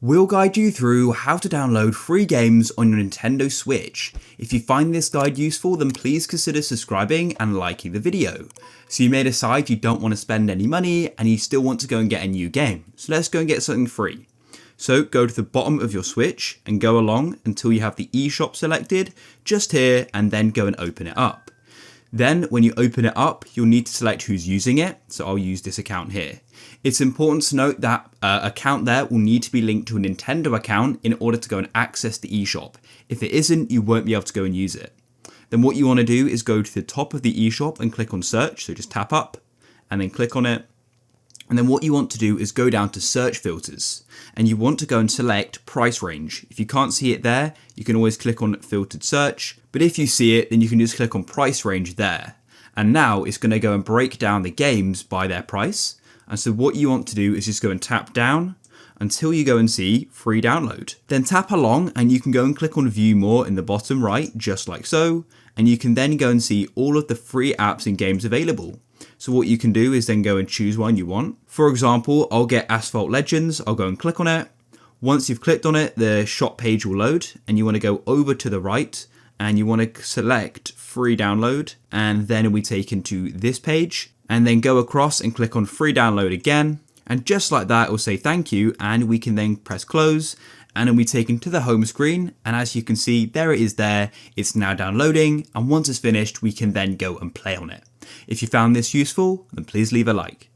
We'll guide you through how to download free games on your Nintendo Switch. If you find this guide useful, then please consider subscribing and liking the video. So you may decide you don't want to spend any money and you still want to go and get a new game. So let's go and get something free. So go to the bottom of your Switch and go along until you have the eShop selected, just here, and then go and open it up. Then when you open it up, you'll need to select who's using it. So I'll use this account here. It's important to note that account there will need to be linked to a Nintendo account in order to go and access the eShop. If it isn't, you won't be able to go and use it. Then what you want to do is go to the top of the eShop and click on search. So just tap up and then click on it. And then what you want to do is go down to search filters and you want to go and select price range. If you can't see it there, you can always click on filtered search. But if you see it, then you can just click on price range there. And now it's going to go and break down the games by their price. And so what you want to do is just go and tap down until you go and see free download. Then tap along and you can go and click on view more in the bottom right, just like so. And you can then go and see all of the free apps and games available. So what you can do is then go and choose one you want. For example, I'll get Asphalt Legends. I'll go and click on it. Once you've clicked on it, the shop page will load and you want to go over to the right and you want to select free download. And then we take into this page and then go across and click on free download again. And just like that, it will say thank you. And we can then press close and then we take into the home screen. And as you can see, there it is there. It's now downloading. And once it's finished, we can then go and play on it. If you found this useful, then please leave a like.